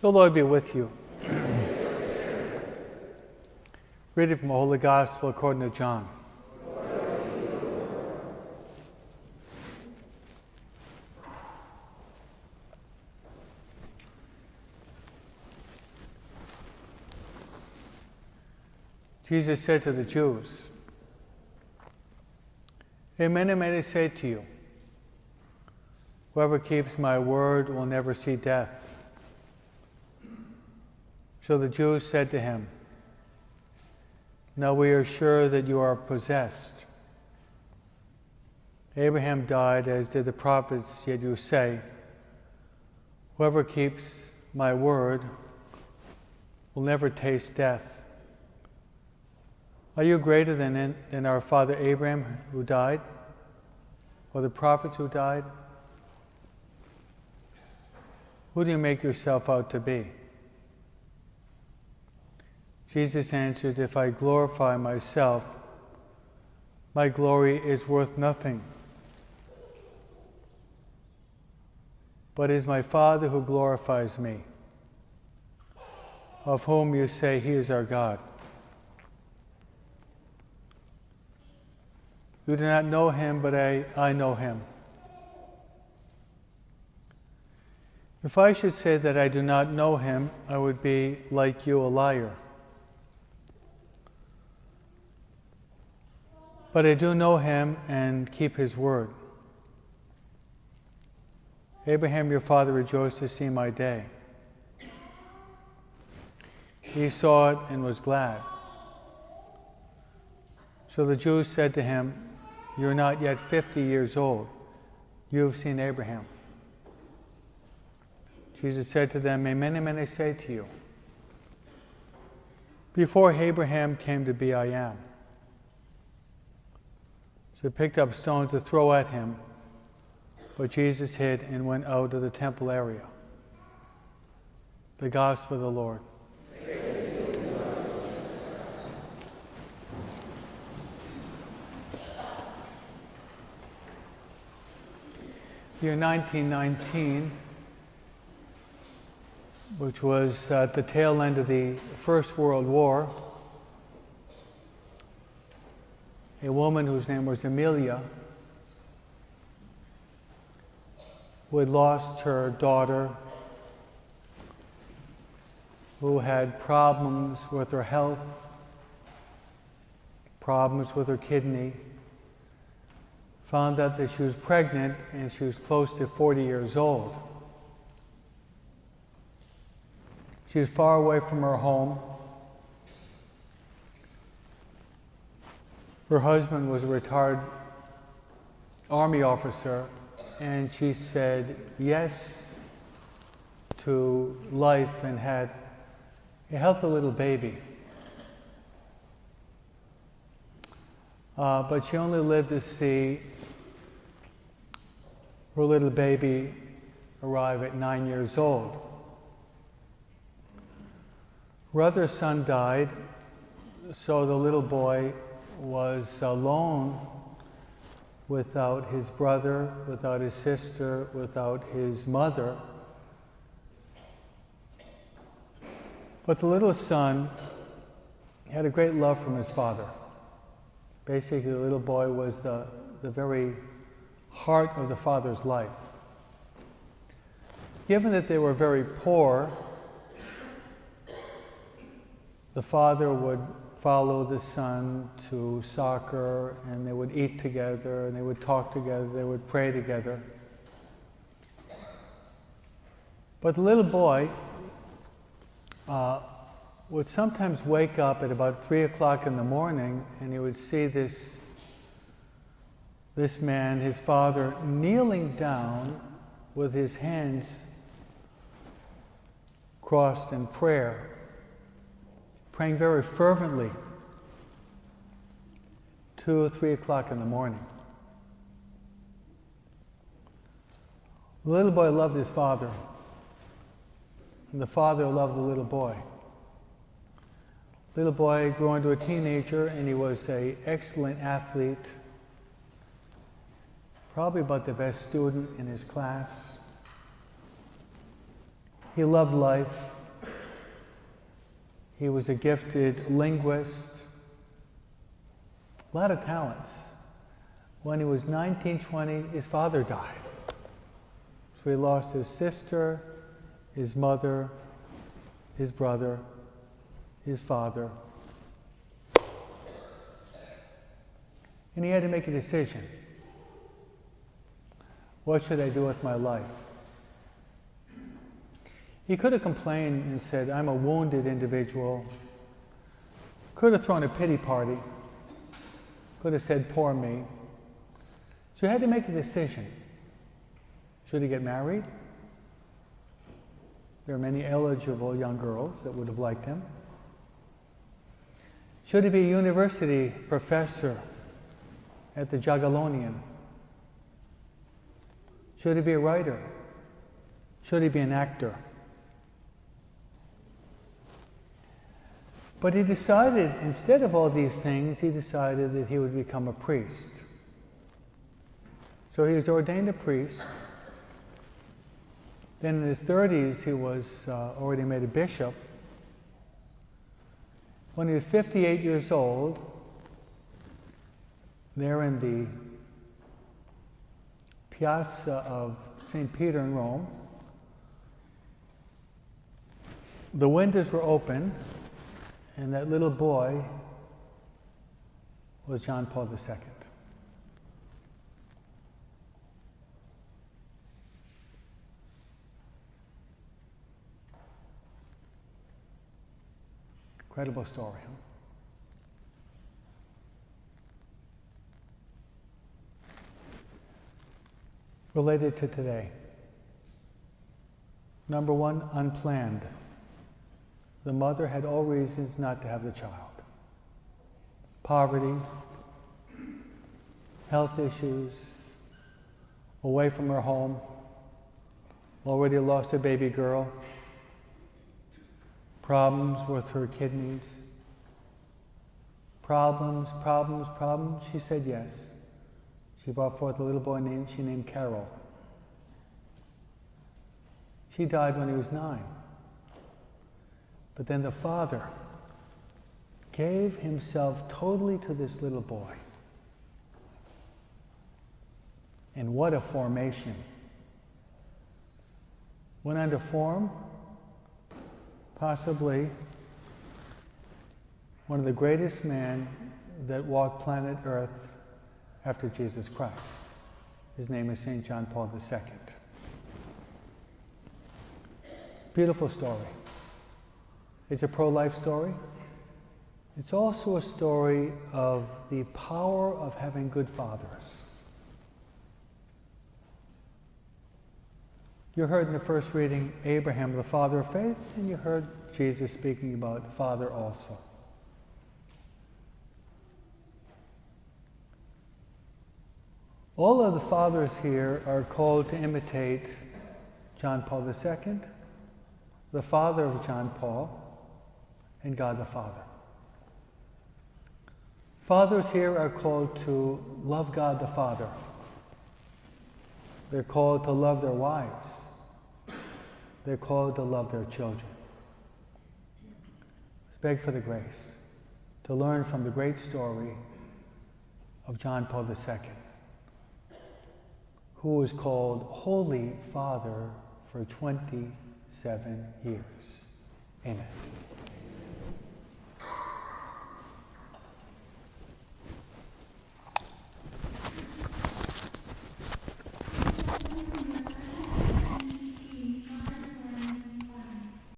The Lord be with you. Reading from the Holy Gospel according to John. Jesus said to the Jews, Amen, amen, I say to you, whoever keeps my word will never see death. So the Jews said to him, Now we are sure that you are possessed. Abraham died, as did the prophets, yet you say, Whoever keeps my word will never taste death. Are you greater than our father Abraham who died, or the prophets who died? Who do you make yourself out to be? Jesus answered, If I glorify myself, my glory is worth nothing. But it is my Father who glorifies me, of whom you say he is our God. You do not know him, but I know him. If I should say that I do not know him, I would be like you, a liar. But I do know him and keep his word. Abraham your father rejoiced to see my day. He saw it and was glad. So the Jews said to him, You're not yet 50 years old. You have seen Abraham. Jesus said to them, Amen, amen, I say to you, before Abraham came to be, I am. So they picked up stones to throw at him, but Jesus hid and went out of the temple area. The Gospel of the Lord. Year 1919, which was at the tail end of the First World War, a woman whose name was Amelia, who had lost her daughter, who had problems with her health, problems with her kidney, found out that she was pregnant and she was close to 40 years old. She was far away from her home. Her husband was a retired army officer, and she said yes to life and had a healthy little baby. But she only lived to see her little baby arrive at 9 years old. Her other son died, so the little boy was alone without his brother, without his sister, without his mother. But the little son had a great love from his father. Basically, the little boy was the very heart of the father's life. Given that they were very poor, the father would follow the son to soccer, and they would eat together, and they would talk together, they would pray together. But the little boy would sometimes wake up at about 3 o'clock in the morning, and he would see this man, his father, kneeling down with his hands crossed in prayer, praying very fervently, 2 or 3 o'clock in the morning. The little boy loved his father, and the father loved the little boy. Little boy grew into a teenager, and he was an excellent athlete, probably about the best student in his class. He loved life. He was a gifted linguist, a lot of talents. When he was 19, 20, his father died. So he lost his sister, his mother, his brother, his father. And he had to make a decision. What should I do with my life? He could have complained and said, I'm a wounded individual. Could have thrown a pity party. Could have said, poor me. So he had to make a decision. Should he get married? There are many eligible young girls that would have liked him. Should he be a university professor at the Jagiellonian? Should he be a writer? Should he be an actor? But he decided, instead of all these things, he decided that he would become a priest. So he was ordained a priest. Then in his 30s, he was already made a bishop. When he was 58 years old, there in the Piazza of St. Peter in Rome, the windows were open, and that little boy was John Paul II. Incredible story, huh? Related to today. Number one, unplanned. The mother had all reasons not to have the child. Poverty, health issues, away from her home, already lost a baby girl, problems with her kidneys, problems. She said yes. She brought forth a little boy she named Carol. She died when he was 9. But then the father gave himself totally to this little boy. And what a formation. Went on to form possibly one of the greatest men that walked planet Earth after Jesus Christ. His name is St. John Paul II. Beautiful story. It's a pro-life story. It's also a story of the power of having good fathers. You heard in the first reading Abraham, the father of faith, and you heard Jesus speaking about father also. All of the fathers here are called to imitate John Paul II, the father of John Paul, and God the Father. Fathers here are called to love God the Father. They're called to love their wives. They're called to love their children. Let's beg for the grace to learn from the great story of John Paul II, who was called Holy Father for 27 years. Amen.